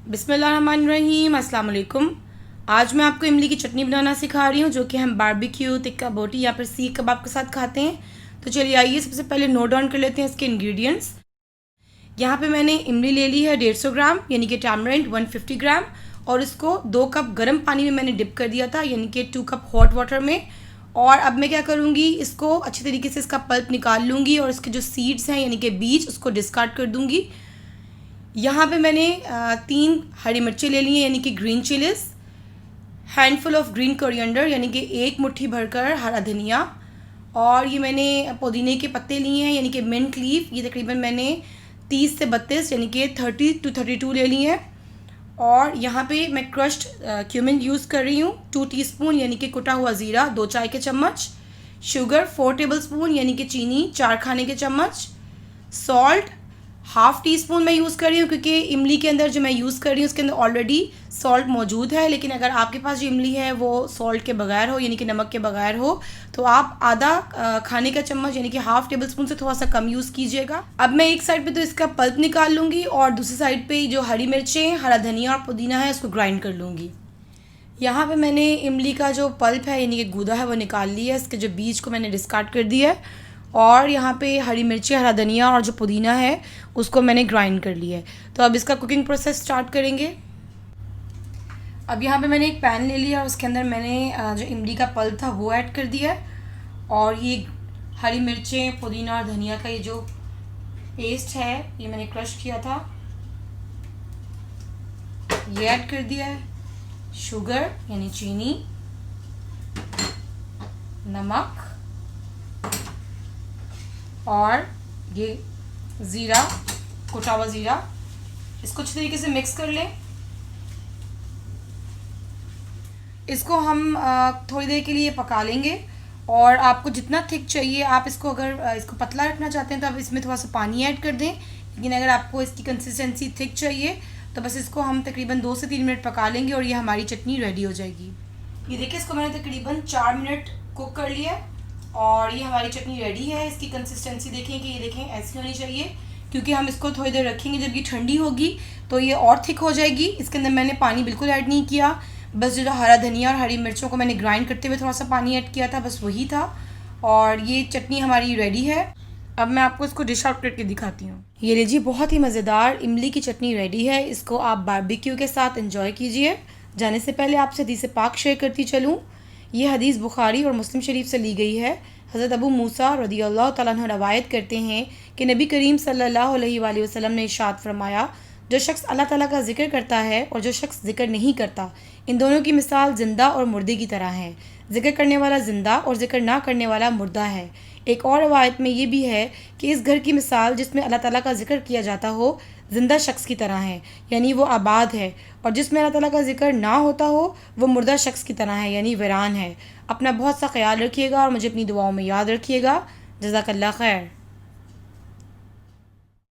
बिस्मिल्लाहिर्रहमानिर्रहीम, अस्सलाम वालेकुम। आज मैं आपको इमली की चटनी बनाना सिखा रही हूँ, जो कि हम बारबेक्यू, तिक्का बोटी या फिर सीख कबाब के साथ खाते हैं। तो चलिए आइए सबसे पहले नोट डाउन कर लेते हैं इसके इंग्रेडिएंट्स। यहाँ पे मैंने इमली ले ली है 150 ग्राम, यानी कि टैमरिंड 150 ग्राम, और इसको 2 कप गर्म पानी में मैंने डिप कर दिया था, यानी कि 2 कप हॉट वाटर में। और अब मैं क्या करूँगी, इसको अच्छी तरीके से इसका पल्प निकाल लूँगी और इसके जो सीड्स हैं यानी कि बीज, उसको डिस्कार्ड कर दूँगी। यहाँ पे मैंने 3 हरी मिर्चें ले ली हैं, यानी कि green chillies, handful of green coriander, यानी कि 1 मुट्ठी भरकर हरा धनिया, और ये मैंने पुदीने के पत्ते लिए हैं, यानी कि मिंट लीफ, ये तकरीबन मैंने 30 से 32 यानी कि 30 to 32 ले लिए हैं। और यहाँ पे मैं क्रश्ड क्यूमिन यूज़ कर रही हूँ 2 टीस्पून, यानी कि कुटा हुआ ज़ीरा 2 चाय के चम्मच, शुगर 4 टेबलस्पून, यानी कि चीनी 4 खाने के चम्मच, सॉल्ट 1/2 टीस्पून मैं यूज़ कर रही हूँ, क्योंकि इमली के अंदर जो मैं यूज़ कर रही हूँ उसके अंदर ऑलरेडी सॉल्ट मौजूद है। लेकिन अगर आपके पास जो इमली है वो सॉल्ट के बगैर हो, यानी कि नमक के बगैर हो, तो आप आधा खाने का चम्मच, यानी कि 1/2 टेबलस्पून से थोड़ा सा कम यूज़ कीजिएगा। अब मैं एक साइड पे तो इसका पल्प निकाल लूँगी और दूसरी साइड पे जो हरी मिर्चें, हरा धनिया और पुदीना है उसको ग्राइंड कर लूँगी। यहाँ पे मैंने इमली का जो पल्प है, यानी कि गूदा है, वो निकाल लिया है। इसके जो बीज को मैंने डिस्कार्ड कर दिया है। और यहाँ पे हरी मिर्ची, हरा धनिया और जो पुदीना है उसको मैंने ग्राइंड कर लिया है। तो अब इसका कुकिंग प्रोसेस स्टार्ट करेंगे। अब यहाँ पे मैंने एक पैन ले लिया और उसके अंदर मैंने जो इमली का पल्प था वो ऐड कर दिया है, और ये हरी मिर्चें, पुदीना और धनिया का ये जो पेस्ट है ये मैंने क्रश किया था, ये ऐड कर दिया है। शुगर यानी चीनी, नमक, और ये ज़ीरा, कुटा हुआ ज़ीरा, इसको अच्छी तरीके से मिक्स कर लें। इसको हम थोड़ी देर के लिए पका लेंगे, और आपको जितना थिक चाहिए, आप इसको अगर इसको पतला रखना चाहते हैं तो आप इसमें थोड़ा सा पानी ऐड कर दें। लेकिन अगर आपको इसकी कंसिस्टेंसी थिक चाहिए तो बस इसको हम तकरीबन 2 से 3 मिनट पका लेंगे और ये हमारी चटनी रेडी हो जाएगी। ये देखिए, इसको मैंने तकरीबन 4 मिनट कुक कर लिया है और ये हमारी चटनी रेडी है। इसकी कंसिस्टेंसी देखें कि ये देखें ऐसी होनी चाहिए, क्योंकि हम इसको थोड़ी देर रखेंगे, जब ये ठंडी होगी तो ये और थिक हो जाएगी। इसके अंदर मैंने पानी बिल्कुल ऐड नहीं किया, बस जो हरा धनिया और हरी मिर्चों को मैंने ग्राइंड करते हुए थोड़ा सा पानी ऐड किया था, बस वही था। और ये चटनी हमारी रेडी है। अब मैं आपको इसको डिश आउट करके दिखाती हूँ। ये लीजिए, बहुत ही मज़ेदार इमली की चटनी रेडी है। इसको आप बारबेक्यू के साथ एंजॉय कीजिए। जाने से पहले आपसे हदीस पाक शेयर करती चलूँ। ये हदीस बुखारी और मुस्लिम शरीफ से ली गई है। हज़रत अबू मूसा रज़ियल्लाहु तआला अन्हु रवायत करते हैं कि नबी करीम सल्लल्लाहु अलैहि वसल्लम ने इरशाद फरमाया, जो शख्स अल्लाह ताला का जिक्र करता है और जो शख्स जिक्र नहीं करता, इन दोनों की मिसाल ज़िंदा और मुर्दे की तरह है। जिक्र करने वाला ज़िंदा और जिक्र ना करने वाला मुर्दा है। एक और रवायत में ये भी है कि इस घर की मिसाल जिसमें अल्लाह ताला का जिक्र किया जाता हो, ज़िंदा शख्स की तरह है, यानी वो आबाद है, और जिसमें अल्लाह ताला का जिक्र ना होता हो वो मुर्दा शख्स की तरह है, यानी वीरान है। अपना बहुत सा ख्याल रखिएगा और मुझे अपनी दुआओं में याद रखिएगा। जज़ाकल्लाह खैर।